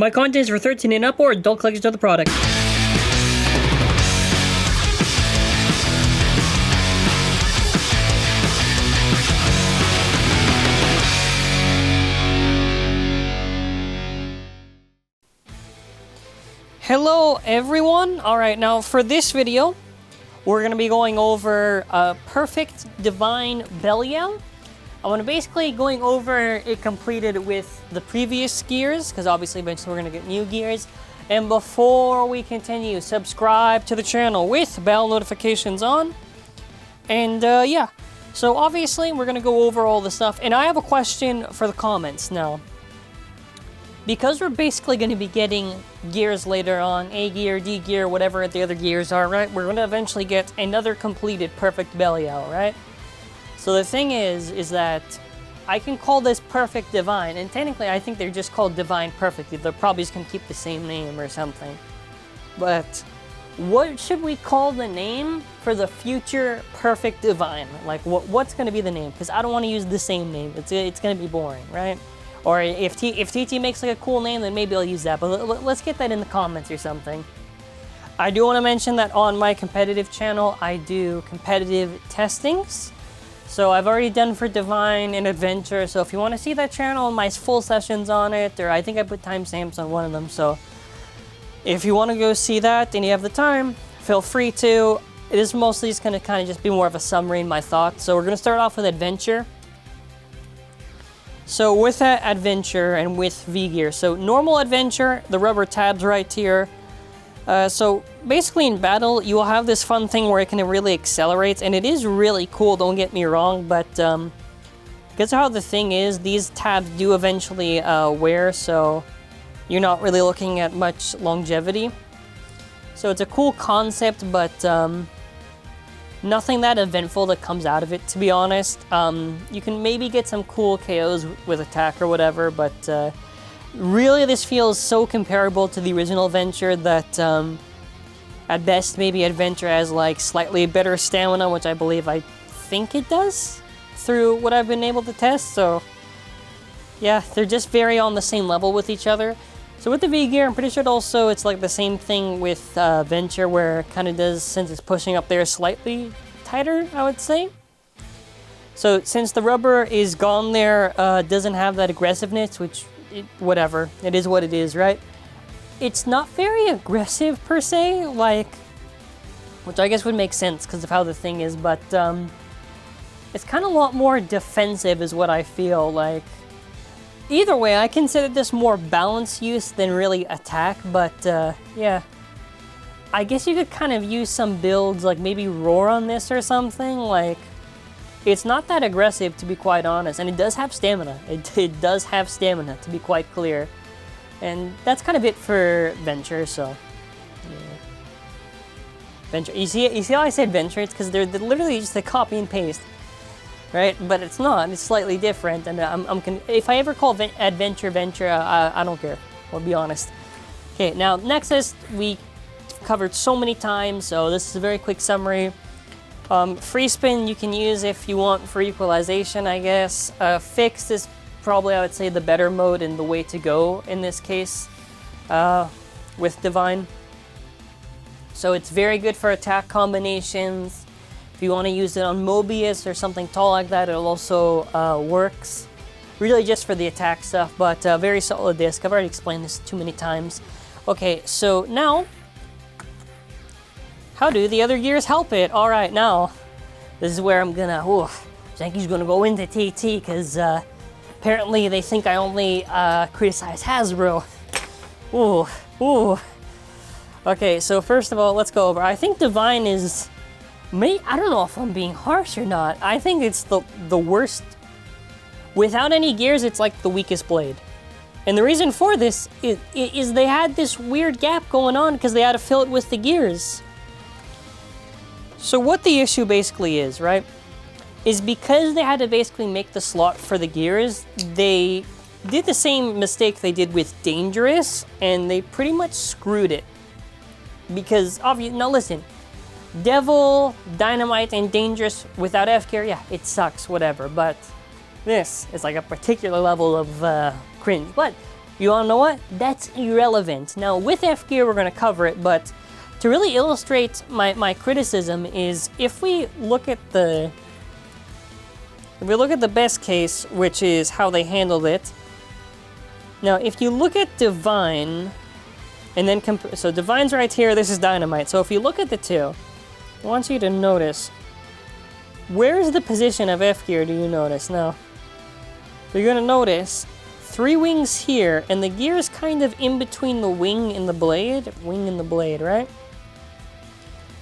My content is for 13 and up or adult collectors of the product. Hello everyone! Alright, now for this video, we're going to be going over Perfect Divine Belial. I'm going to basically going over it completed with the previous gears, because obviously eventually we're going to get new gears. And before we continue, subscribe to the channel with bell notifications on. And yeah, so obviously we're going to go over all the stuff. And I have a question for the comments now. Because we're basically going to be getting gears later on, A gear, D gear, whatever the other gears are, right? We're going to eventually get another completed Perfect Belial, right? So the thing is that I can call this Perfect Divine, and technically I think they're just called Divine Perfect. They're probably just going to keep the same name or something. But what should we call the name for the future Perfect Divine? Like, what's going to be the name? Because I don't want to use the same name. It's going to be boring, right? Or if TT makes like a cool name, then maybe I'll use that. But let's get that in the comments or something. I do want to mention that on my competitive channel, I do competitive testings. So I've already done for Divine and Adventure. So if you want to see that channel, my full sessions on it, or I think I put timestamps on one of them. So if you want to go see that and you have the time, feel free to. It is mostly just going to kind of just be more of a summary in my thoughts. So we're going to start off with Adventure. So with that Adventure and with V-Gear, so normal Adventure, the rubber tabs right here. So basically in battle, you will have this fun thing where it can really accelerate, and it is really cool, don't get me wrong, but because how the thing is, these tabs do eventually wear, so you're not really looking at much longevity. So it's a cool concept, but nothing that eventful that comes out of it, to be honest. You can maybe get some cool KOs with attack or whatever, but really this feels so comparable to the original Adventure that at best maybe Adventure has like slightly better stamina, which I think it does through what I've been able to test. So yeah, they're just very on the same level with each other. So with the V-Gear, I'm pretty sure also it's like the same thing with Venture, where it kind of does, since it's pushing up there, slightly tighter, I would say. So since the rubber is gone there, doesn't have that aggressiveness, which, whatever, it is what it is, right? It's not very aggressive per se, like, which I guess would make sense because of how the thing is, but it's kind of a lot more defensive is what I feel like. Either way, I consider this more balance use than really attack, but yeah. I guess you could kind of use some builds, like maybe Roar on this or something, like, it's not that aggressive to be quite honest, and it does have stamina. It does have stamina, to be quite clear. And that's kind of it for Venture, so, yeah. Venture, you see how I said Venture? It's because they're literally just a copy and paste. Right, but it's not. It's slightly different, and if I ever call Adventure Venture, I don't care. I'll be honest. Okay, now Nexus we covered so many times, so this is a very quick summary. Free spin you can use if you want for equalization, I guess. Fixed is probably, I would say, the better mode and the way to go in this case with Divine. So it's very good for attack combinations. If you want to use it on Mobius or something tall like that, it also works. Really just for the attack stuff, but very solid disc. I've already explained this too many times. Okay, so now, how do the other gears help it? All right, now, this is where I'm gonna, Zankye's gonna go into TT, because apparently they think I only criticize HASBRO. Okay, so first of all, let's go over. I think Divine is, I don't know if I'm being harsh or not. I think it's the worst. Without any gears, it's like the weakest blade. And the reason for this is they had this weird gap going on because they had to fill it with the gears. So what the issue basically is, right, is because they had to basically make the slot for the gears, they did the same mistake they did with Dangerous, and they pretty much screwed it. Because, obviously, now listen, Devil, Dynamite, and Dangerous without F-Gear, yeah, it sucks, whatever, but this is like a particular level of cringe. But You wanna know what? That's irrelevant. Now with F gear, we're gonna cover it, but to really illustrate my criticism is if we look at the best case, which is how they handled it. Now, if you look at Divine, and then so Divine's right here, this is Dynamite. So if you look at the two, I want you to notice, where's the position of F gear, do you notice? Now, you're gonna notice 3 wings here, and the gear is kind of in between the wing and the blade. Wing and the blade, right?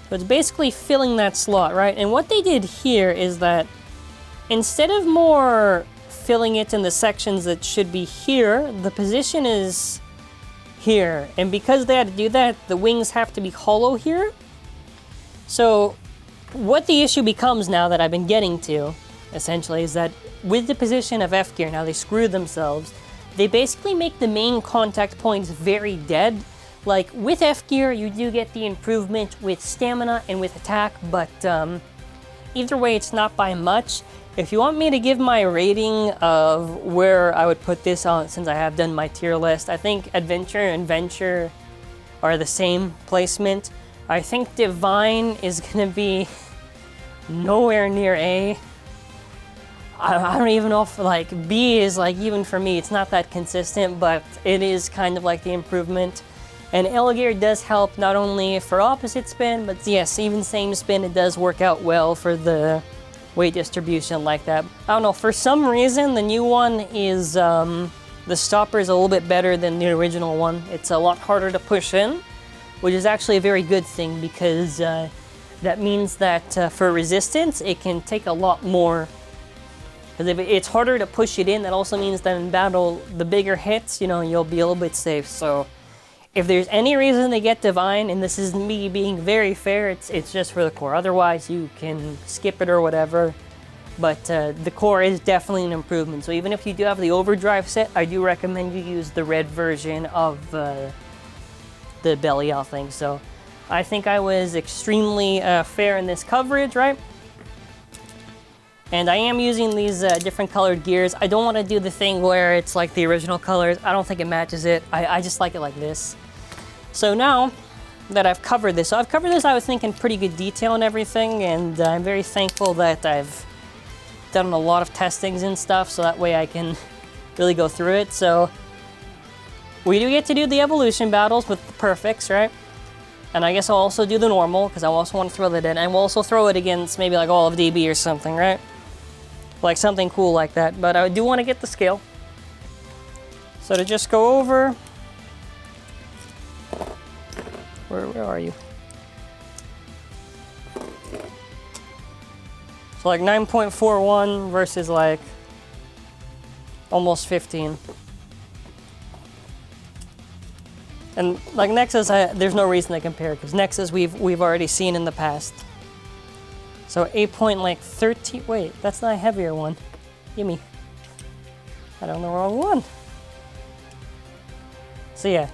So it's basically filling that slot, right? And what they did here is that instead of more filling it in the sections that should be here, the position is here. And because they had to do that, the wings have to be hollow here. So what the issue becomes now that I've been getting to, essentially, is that with the position of F gear, now they screwed themselves. They basically make the main contact points very dead. Like with F gear, you do get the improvement with stamina and with attack, but either way, it's not by much. If you want me to give my rating of where I would put this on, since I have done my tier list, I think Adventure and Venture are the same placement. I think Divine is gonna be nowhere near A. I don't even know if like B is like, even for me, it's not that consistent, but it is kind of like the improvement. And L gear does help not only for opposite spin, but yes, even same spin, it does work out well for the weight distribution like that. I don't know, for some reason, the new one is, the stopper is a little bit better than the original one. It's a lot harder to push in, which is actually a very good thing because that means that for resistance, it can take a lot more. Because if it's harder to push it in, that also means that in battle, the bigger hits, you know, you'll be a little bit safe. So if there's any reason to get Divine, and this is me being very fair, it's just for the core. Otherwise, you can skip it or whatever. But the core is definitely an improvement. So even if you do have the Overdrive set, I do recommend you use the red version of the Belial thing. So I think I was extremely fair in this coverage, right? And I am using these different colored gears. I don't want to do the thing where it's like the original colors. I don't think it matches it. I just like it like this. So now that I've covered this, I was thinking pretty good detail and everything, and I'm very thankful that I've done a lot of testings and stuff, so that way I can really go through it. So we do get to do the evolution battles with the perfects, right? And I guess I'll also do the normal, because I also want to throw that in. And we'll also throw it against maybe like all of DB or something, right? Like something cool like that, but I do want to get the scale. So to just go over, where are you? So like 9.41 versus like almost 15. And like Nexus, there's no reason to compare because Nexus we've already seen in the past. So 8.13, wait, that's not a heavier one. Gimme. I don't know the wrong one. So yeah,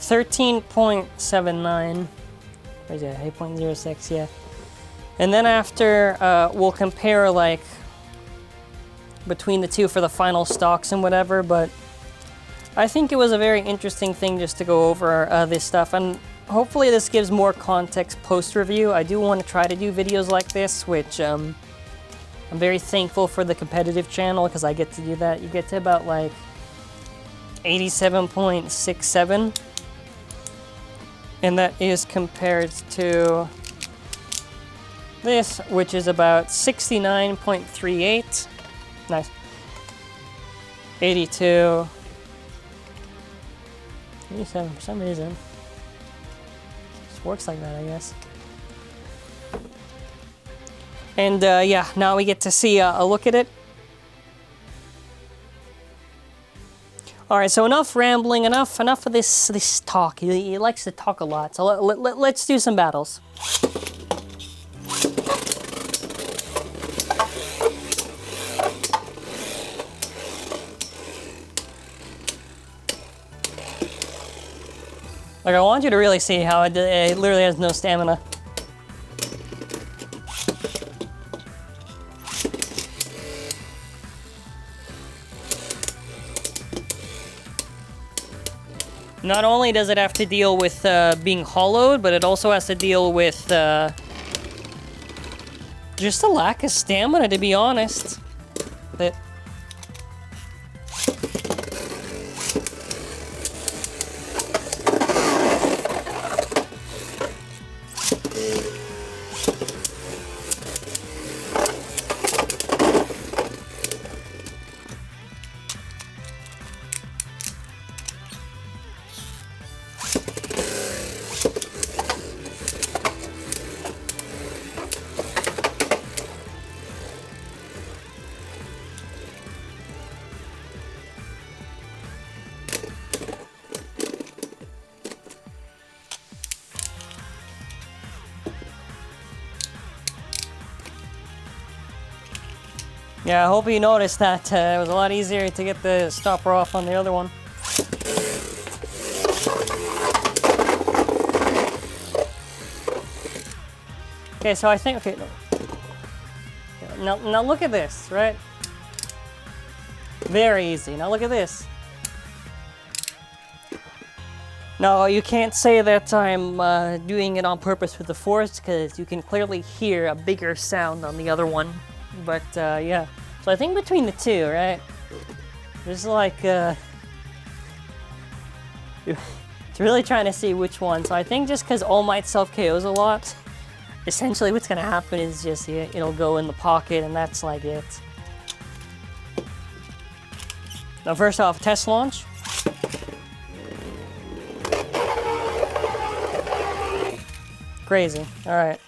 13.79. Where's that? 8.06, yeah. And then after, we'll compare like between the two for the final stocks and whatever, but I think it was a very interesting thing just to go over this stuff. And hopefully this gives more context post-review. I do want to try to do videos like this, which I'm very thankful for the competitive channel because I get to do that. You get to about like 87.67. And that is compared to this, which is about 69.38. Nice. 82. 87 for some reason. Works like that, I guess. And yeah, now we get to see a look at it. All right, so enough rambling, enough of this talk. He likes to talk a lot. So let's do some battles. Like, I want you to really see how it literally has no stamina. Not only does it have to deal with being hollowed, but it also has to deal with just a lack of stamina, to be honest. But yeah, I hope you noticed that it was a lot easier to get the stopper off on the other one. Okay, so I think, okay, now look at this, right? Very easy. Now look at this. No, you can't say that I'm doing it on purpose with the force, because you can clearly hear a bigger sound on the other one. But yeah, so I think between the two, right? There's like, it's really trying to see which one. So I think just because All Might self-KOs a lot, essentially what's gonna happen is just it'll go in the pocket and that's like it. Now first off, test launch. Crazy, all right.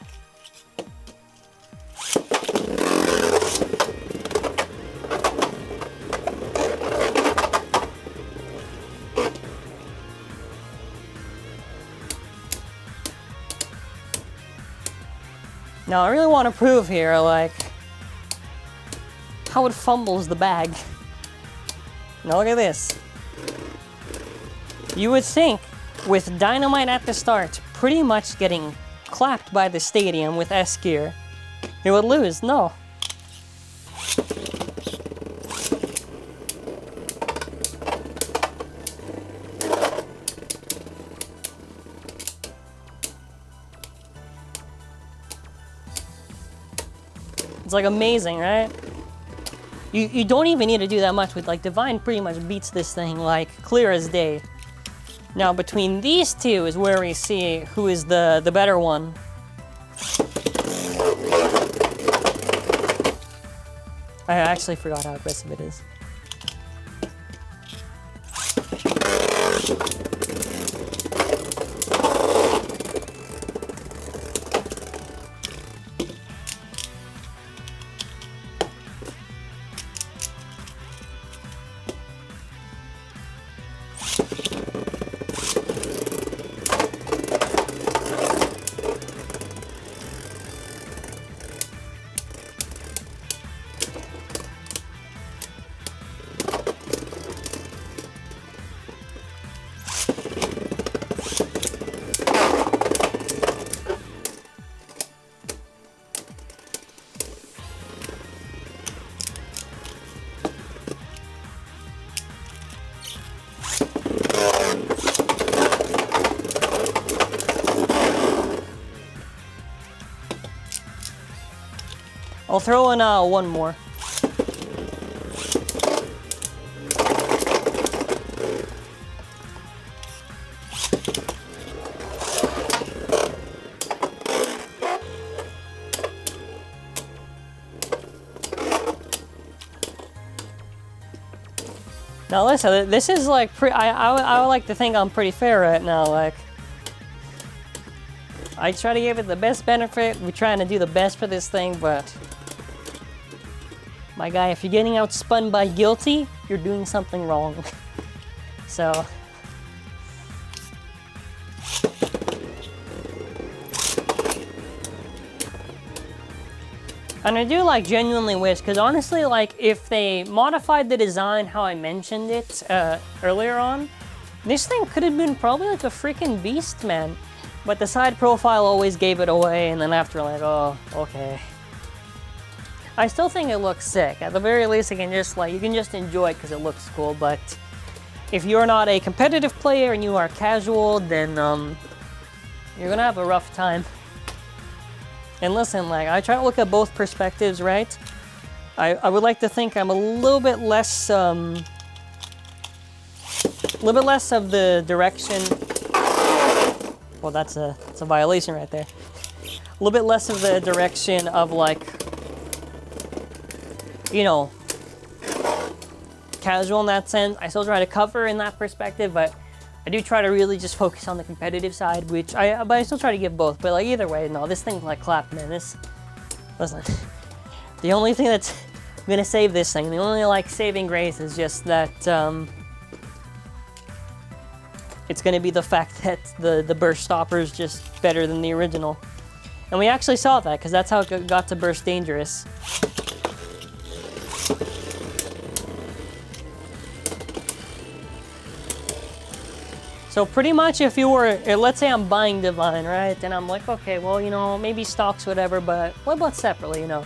Now I really want to prove here, like, how it fumbles the bag. Now look at this. You would think, with Dynamite at the start, pretty much getting clapped by the stadium with S gear, it would lose. No. It's like amazing, right? You don't even need to do that much with, like, Divine pretty much beats this thing like clear as day. Now between these two is where we see who is the better one. I actually forgot how aggressive it is. I'll throw in one more. Now listen, this is like I would like to think I'm pretty fair right now. Like, I try to give it the best benefit. We're trying to do the best for this thing, but my guy, if you're getting outspun by Guilty, you're doing something wrong. So. And I do like genuinely wish, because honestly, like, if they modified the design how I mentioned it earlier on, this thing could have been probably like a freaking beast, man. But the side profile always gave it away, and then after, like, oh, okay. I still think it looks sick. At the very least, I can just, like, you can just enjoy it because it looks cool, but if you're not a competitive player and you are casual, then you're gonna have a rough time. And listen, like, I try to look at both perspectives, right? I would like to think I'm a little bit less of the direction. Well, that's a violation right there. A little bit less of the direction of, like, you know, casual in that sense. I still try to cover in that perspective, but I do try to really just focus on the competitive side, but I still try to give both. But like either way, no, this thing like clapped, man. Listen, the only thing that's gonna save this thing, the only like saving grace is just that it's gonna be the fact that the burst stopper is just better than the original. And we actually saw that, because that's how it got to burst dangerous. So pretty much if you were, let's say I'm buying Divine, right? And I'm like, okay, well, you know, maybe stocks, whatever, but what about separately, you know?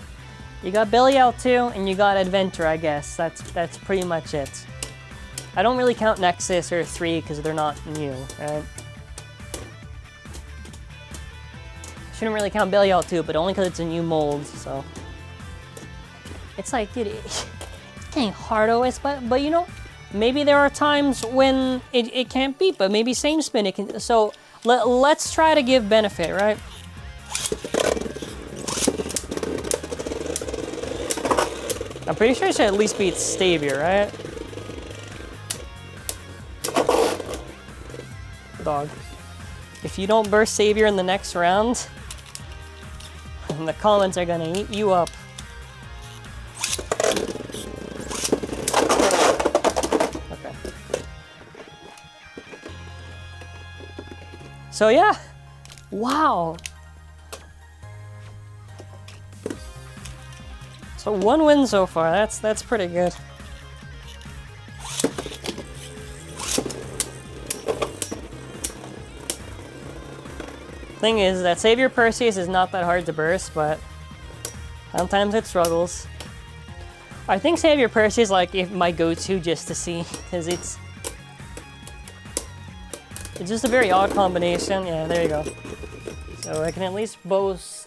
You got Belial 2 and you got Adventure, I guess. That's pretty much it. I don't really count Nexus or 3 because they're not new, right? Shouldn't really count Belial 2, but only because it's a new mold, so. It's like, dude, it's getting hard always, but you know, maybe there are times when it can't beat, but maybe same spin it can. So let's try to give benefit, right? I'm pretty sure it should at least beat Stavier, right? Dog. If you don't burst Savior in the next round, the comments are gonna eat you up. Okay. So yeah, wow. So 1 win so far. That's pretty good. Thing is that Savior Perseus is not that hard to burst, but sometimes it struggles. I think Savior Perseus is like my go-to just to see, because it's just a very odd combination. Yeah, there you go. So I can at least boast.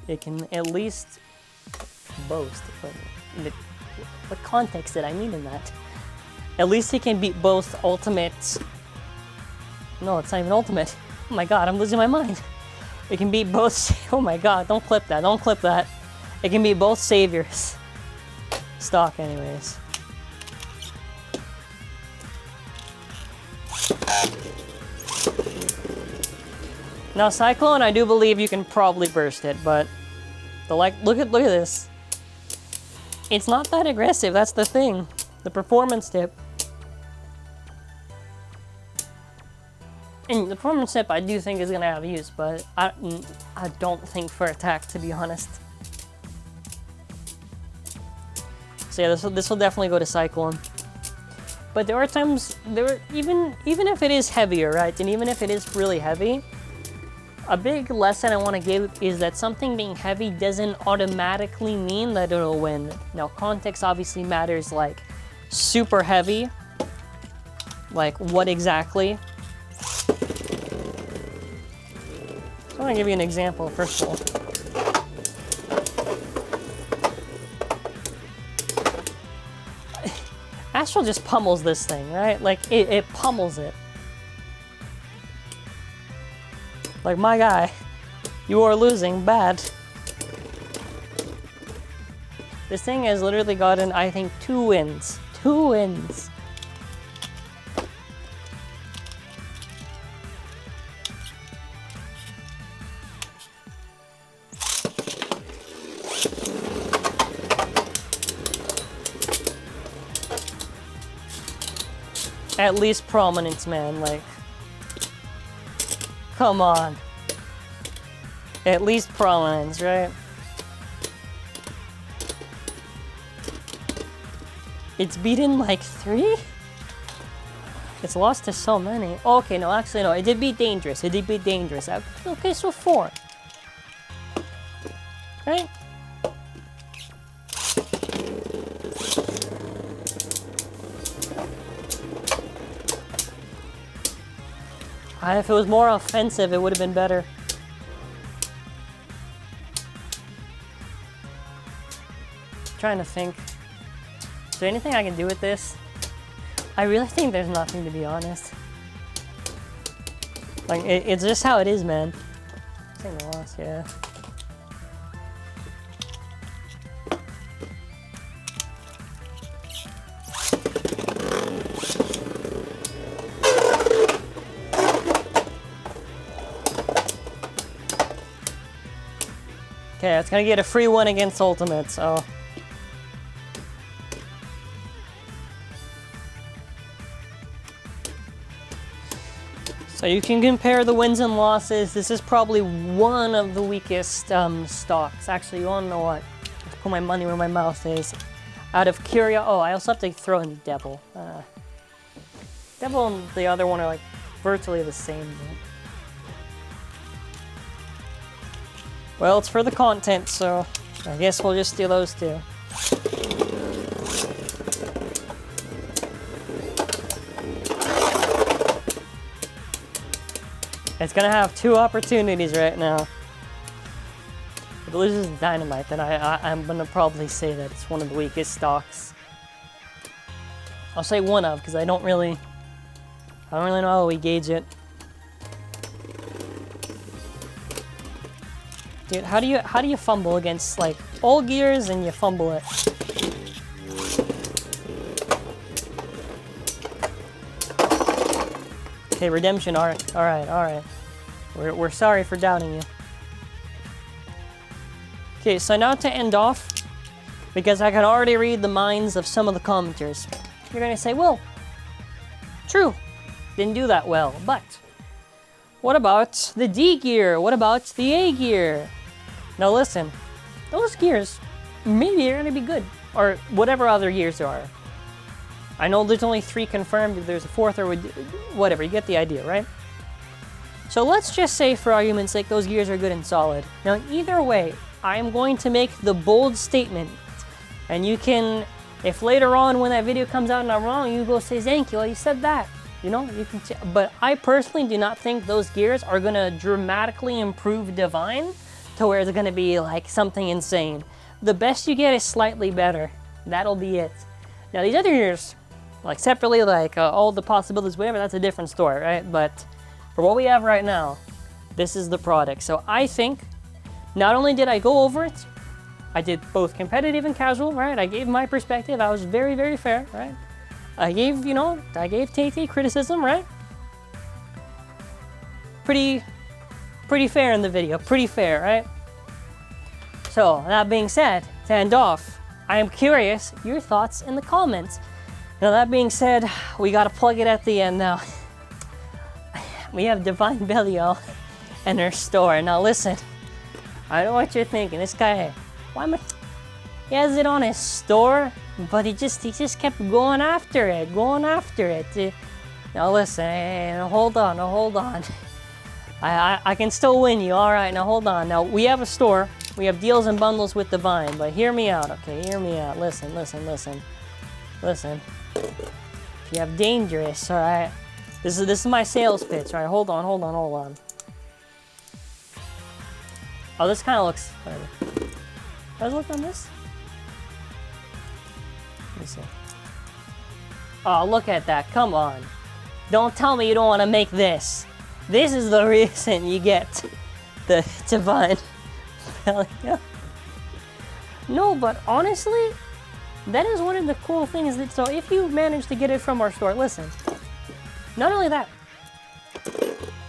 It can at least boast. What context did I mean in that? At least he can beat both ultimates. No, it's not even ultimate. Oh my god, I'm losing my mind. It can beat both. Oh my god, don't clip that. Don't clip that. It can beat both saviors. Stock, anyways. Now Cyclone, I do believe you can probably burst it, but look at this. It's not that aggressive. That's the thing. The performance tip. And the performance tip I do think is gonna have use, but I don't think for attack, to be honest. So yeah, this will definitely go to Cyclone. But there are times even if it is heavier, right? And even if it is really heavy, a big lesson I want to give is that something being heavy doesn't automatically mean that it'll win. Now, context obviously matters, like super heavy, like what exactly? So I want to give you an example, first of all. Astral just pummels this thing, right? Like, it pummels it. Like, my guy, you are losing bad. This thing has literally gotten, I think, 2 wins. 2 wins. At least prominence, man, like, come on. At least prominence, right? It's beaten like 3? It's lost to so many. Okay, no, actually no, it did beat Dangerous. It did beat Dangerous. Okay, so 4. Right? If it was more offensive, it would have been better. Trying to think. Is there anything I can do with this? I really think there's nothing, to be honest. Like, it's just how it is, man. Taking the loss, yeah. Okay, it's gonna get a free one against Ultimate, so. So you can compare the wins and losses. This is probably one of the weakest stocks. Actually, you wanna know what? Let's put my money where my mouth is. Out of Curia, oh, I also have to throw in Devil. Devil and the other one are like virtually the same. Well, it's for the content, so I guess we'll just do those two. It's gonna have two opportunities right now. If it loses Dynamite, then I'm gonna probably say that it's one of the weakest stocks. I'll say one of, because I don't really know how we gauge it. Dude, how do you fumble against like all gears and you fumble it? Okay, Redemption Arc. All right. We're sorry for doubting you. Okay, so now to end off, because I can already read the minds of some of the commenters. You're gonna say, well, true, didn't do that well, but what about the D gear? What about the A gear? Now listen, those gears maybe are gonna be good, or whatever other gears there are. I know there's only 3 confirmed, if there's a 4th or whatever, you get the idea, right? So let's just say, for argument's sake, those gears are good and solid. Now either way, I'm going to make the bold statement, and you can, if later on when that video comes out and I'm wrong, you go say, Zankye, well, you said that. You know, you can, but I personally do not think those gears are gonna dramatically improve Divine to where it's gonna be like something insane. The best you get is slightly better. That'll be it. Now these other gears, like separately, like all the possibilities, whatever, that's a different story, right? But for what we have right now, this is the product. So I think not only did I go over it, I did both competitive and casual, right? I gave my perspective. I was very, very fair, right? I gave, you know, I gave TT criticism, right? Pretty fair in the video, pretty fair, right? So, that being said, to end off, I am curious your thoughts in the comments. Now, that being said, we gotta plug it at the end now. We have Divine Belial and her store. Now, listen, I know what you're thinking. This guy, why am I... He has it on his store, but he just kept going after it. Now listen, hey, hold on. I can still win you, all right, now hold on. Now, we have a store, we have deals and bundles with Divine, but hear me out, okay, hear me out. Listen. Listen, if you have Dangerous, all right, this is my sales pitch, all right, hold on. Oh, this kind of looks, whatever. Does it look on this? Let me see. Oh, look at that. Come on. Don't tell me you don't want to make this. This is the reason you get the Divine Belial. No, but honestly, that is one of the cool things. That, so if you manage to get it from our store, listen. Not only that,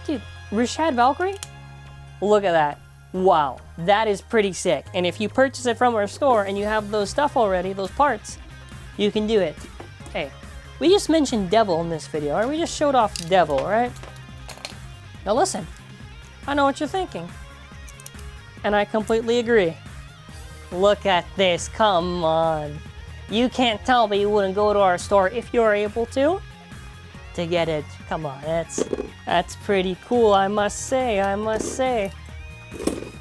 dude, Rashad Valkyrie, look at that. Wow, that is pretty sick. And if you purchase it from our store and you have those stuff already, those parts, you can do it. Hey, we just mentioned Devil in this video, right? We just showed off Devil, right? Now listen, I know what you're thinking. And I completely agree. Look at this, come on. You can't tell me you wouldn't go to our store if you're able to get it. Come on, that's pretty cool, I must say.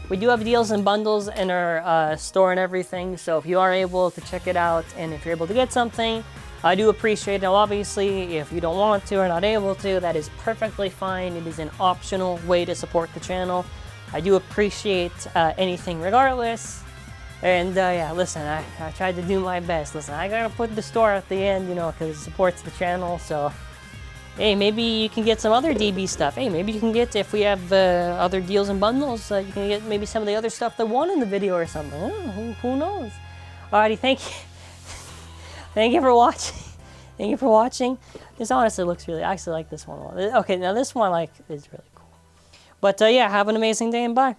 We do have deals and bundles in our store and everything, so if you are able to check it out and if you're able to get something, I do appreciate it. Now, obviously, if you don't want to or not able to, that is perfectly fine. It is an optional way to support the channel. I do appreciate anything regardless. And yeah, listen, I tried to do my best. Listen, I gotta put the store at the end, you know, because it supports the channel. So, hey, maybe you can get some other DB stuff. Hey, maybe you can get, if we have other deals and bundles, you can get maybe some of the other stuff that won in the video or something. Oh, who knows? Alrighty, thank you. Thank you for watching. Thank you for watching. This honestly looks really, I actually like this one. Okay, now this one, like, is really cool. But yeah, have an amazing day and bye.